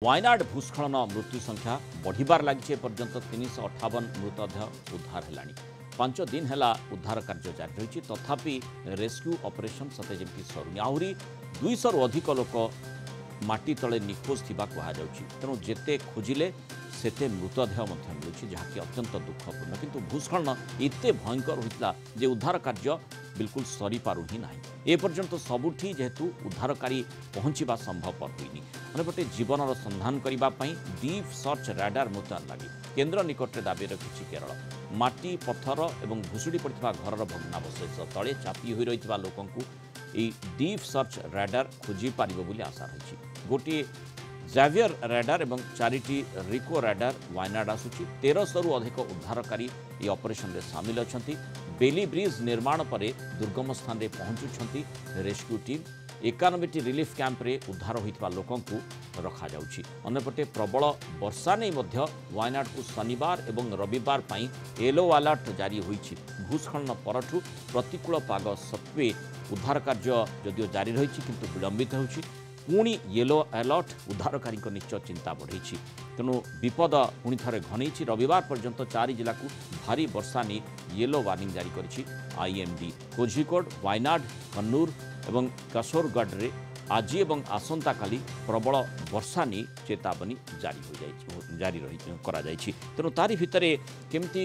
वायनाड भूस्खलन मृत्यु संख्या बढ़िबार लगी पर्यंत 358 मृतदेह उद्धार है। 5 दिन है उद्धार कार्य जारी रही तथापि रेस्क्यू ऑपरेशन सते जमी सरुनी आहरी 200 रु अधिक लोक माटी तले निखोज थिबा कहुच्छी। तेणु जेते खोजिले सेते मृतदेह मिलूँ जहाँकि अत्यंत दुखपूर्ण किंतु भूस्खलन एते भयंकर होता जे उद्धार कार्य बिल्कुल सरी पारु ही ना। एपर्यंत सबुठी जेहेतु उद्धारकारी पहुँचवा संभवपर होनी अंपटे जीवनर संधान करने डीप सर्च राडार मुतयन लगी केन्द्र निकटने दाबी रखी केरल। माटी पत्थर और भुशुड़ी पड़ता घर भग्नावशेष तले चापी हो रही लोक डीप सर्च राडार खोजी पार आशा रही। गोटे जावियर राडार और 4टी रिको राडार वायनाड आसूची। 1300 रु अधिक उद्धारकारी ये ऑपरेशन रे सामिल अच्छा। बेली ब्रिज निर्माण पर दुर्गम स्थान में पहुंचुंट रेस्क्यू टीम। 91टी रिलीफ कैंप रे उद्धार होता लोकों रखा जाउछि। अन्यपटे प्रबल वर्षा नहीं वायनाड को शनिवार और रविवार येलो अलर्ट जारी होइछि। भूस्खलन परठू प्रतिकूल पाग सत्वे उद्धार कार्य जदिओ जारी रही किंतु विलंबित होछि। पुणी येलो अलर्ट उद्धारकारी निश्चय चिंता बढ़ी। तेणु विपद पुणी थे घनई। रविवार पर्यंत 4 जिला को भारी वर्षा नहीं येलो वार्निंग जारी करिछि आईएमडी। कोझिकोड वायनाड कन्नूर और कासरगढ़ रे आज और आसंता काली प्रबल वर्षा नहीं चेतावनी जारी रही। तेणु तारी भितर केमती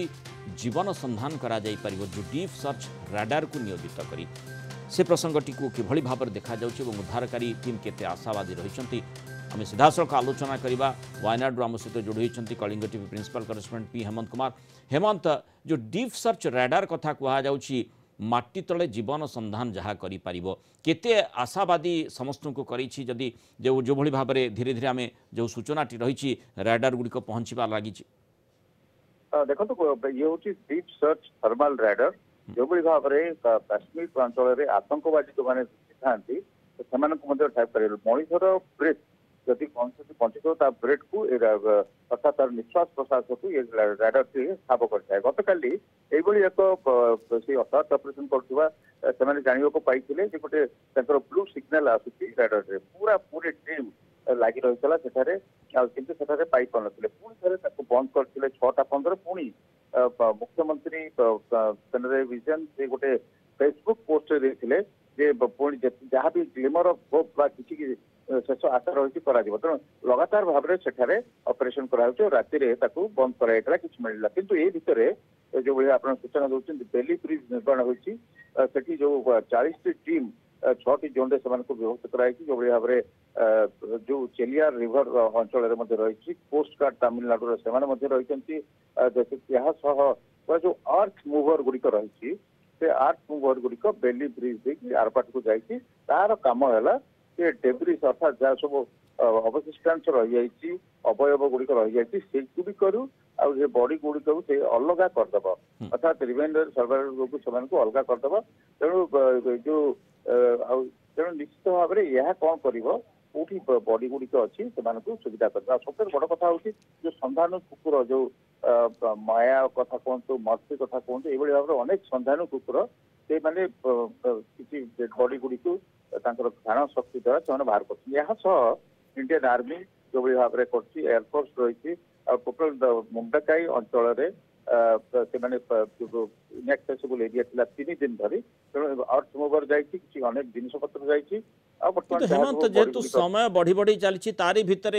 जीवन संधान करा जाई परिबो जो डीप सर्च राडार को नियोजित करी से प्रसंगटी को किभली भाव देखा जाउछि और उद्धारकारी टीम केते आशावादी रहिसंती। आम सीधासख आलोचना करवा वायनाड आम सहित जोड़ी होती Kalinga TV principal correspondent P Hemant Kumar. Hemant, जो डीप सर्च राडार कथा कहुच्छी माटी तले जीवन संधान जहाँ केते आशावादी समस्त को करी जदि जो भली भाव में धीरे धीरे आम जो सूचनाटी रही राडार गुड़िक पहुँचवा लगी। देखो ये हूँ डीप सर्च थर्माल राडार जो भाव में काश्मीर अंचल में आतंकवादी जो मैंने था मनीषर ब्रेथ जदि कौन बंचित ब्रेथ को अर्थात तार निश्वास प्रश्वास को ये राडार टी ठाब करता है। गतकाली एक सर्च ऑपरेशन कर जानवा पाई गोटे ब्लू सिग्नल आसूसी राडार रे पूरी टीम लगी रही किंतु पाई पार पुणी थे बंद करते 6:15 पुणी मुख्यमंत्री पिनराई विजयन से गोटे फेसबुक पोस्ट देते जहाँ भी ग्लिमर ऑफ होप किसी शेष आशा रही तेणु लगातार भाव में सेठारे ऑपरेशन कराई राति बंद कराइला कि मिलला किंतु ए भितर जो भाई आप सूचना दौरान बेली ब्रिज निर्माण होती जो 40टी टीम 6टी जोन से व्यवस्था कराई जो भाव में जो चेलियार रिवर अंचल रही कोस्ट गार्ड तमिलनाडु से रही जो अर्थ मूवर गुड़िक रही से अर्थ मूवर गुड़िक बेली ब्रिज आरपाट को जाइए तार कम है डेब्रिज अर्थात जहाँ सब अवशिष्टांश रही अवयव गुड़िक रही से बॉडी गुड़िक से अलग करदेव अर्थात रिमाइंडर सर्वाइवल को अलग करदेव। तेणु जो तेणु निश्चित भाव में यह कौन कर कौटी बॉडी गुड़िक अच्छी से सुविधा कर सबसे बड़ कथा हूँ जो संधानु कुकुर जो माया कथा कहतु मर्सी कथा कहतु ये भाव में अनेक संधानु कुकुर से मैंने किसी डेड बॉडी गुड़िक घ्राण शक्ति द्वारा से बाहर कर इंडियन आर्मी जो भाव में कर एयरफोर्स रही टोटाल मुंडाकाई अंचल इनएक्सेसिबल एरिया थिला 3 दिन धरी तेणु अर्थ मूवर जाइए अनेक जिनपतर जाइए। हेमंत जेहेतु समय बढ़ी बढ़ी चली तारी भितर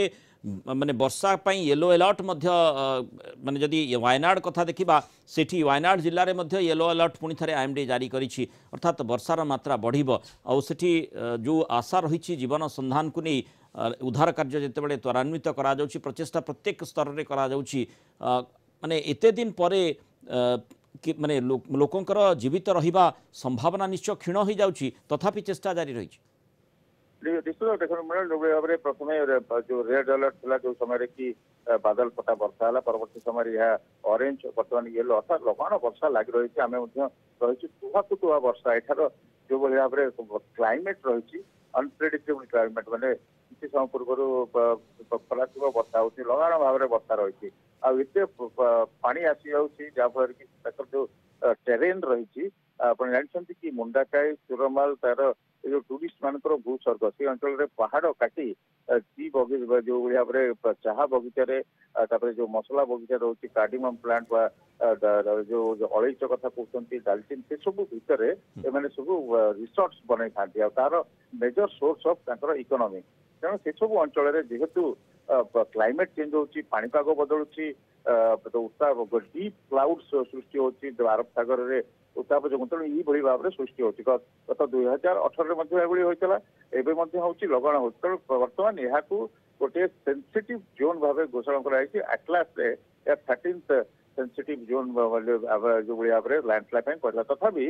माने वर्षा येलो अलर्ट माने जदि वायनाड कथा देखा सेठी वायनाड जिले में येलो अलर्ट पुणी थे आईएमडी जारी करिछि अर्थात वर्षार मात्रा बढ़िबो आ सेठी जो आशा रही जीवन संधान को नहीं उद्धार कार्य जितेबाला त्वरान्वित करा जाउछि प्रचेष्टा प्रत्येक स्तर में करा जाउछि माने एते दिन परे माने लोकंकर जीवित रहिबा संभावना निश्चय क्षीण हो जाउछि तथापि चेष्टा जारी रही। निश्चित देखो भाव में प्रथम जो रेड अलर्ट था जो समय कि बादल फटा वर्षा है परवर्त समय यह ऑरेंज बर्तमान येलो अर्थात लगाण वर्षा लग रही आम रही तुहा वर्षा एठार जो भाव में क्लाइमेट रही अनप्रेडिक्टेबल क्लाइमेट मैंने किसी समय पूर्व खरा थी वर्षा हो लगाण भाव में वर्षा रही आते पानी आसी जाफल कि जो टेरेन रही आप जानते कि मुंडाकाई सुरमाल तार जो टूरिस्ट मान भूस्वर्ग से अंचल पहाड़ काटी सी बगी जो भाव में चाहा बगीचारे जो मसला बगीचा रोचे कार्डिमम प्लांट जो अलैच कथा कहते डालचिन से सब भितर एम सब रिसोर्ट्स बनई था तार मेजर सोर्स ऑफ इकोनॉमी तेणु से सब अंचल जेहेतु क्लाइमेट चेंज होची पाणीपाग बदलुची उत्ताप डीप क्लाउड्स सृष्टि होची अरब सागर रे उत्ताप जो तेणु ये भाव में सृष्टि होची गत 2018 होता एवं लगन हो तेणु बर्तमान यहाँ गोटे सेंसिटिव जोन भाव घोषणा कराई आटलास 13th सेंसिटिव जोन जो भाव में लैंडस्लाइड कहला तथापि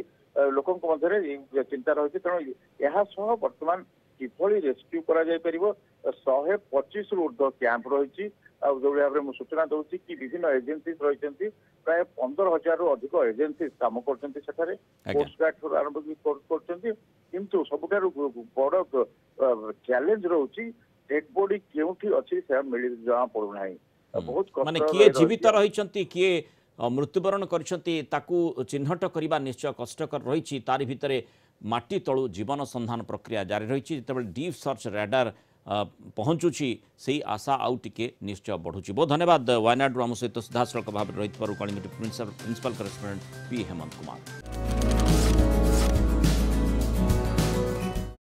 लोकों मध्य चिंता रही तेणु यह बर्तमान किभली रेस्क्यू करा 125 रु ऊर्ध्व कैंप रही जो भाव में सूचना दूसरी कि विभिन्न एजेंसीज रही प्राय 15,000 रु अधिक एजेंसी काम कर कोस्ट गार्ड आरंभ किंतु सबुठार बड़ चैलेंज रोची डेड बॉडी केउठी अच्छी से जमा पड़ूना बहुत माने किए जीवित रही किए मृत्युवरण कर चिन्हट करने निश्चय कष्टकर रही तारि भितर माटी तलु जीवन संधान प्रक्रिया जारी रही जिते डीप सर्च रडार पहुँचुची से आशा आउ टिके निश्चय बढ़ुची। बहुत धन्यवाद वायनाड आम सहित सीधासल भाव रही Kalinga principal correspondent P Hemant Kumar.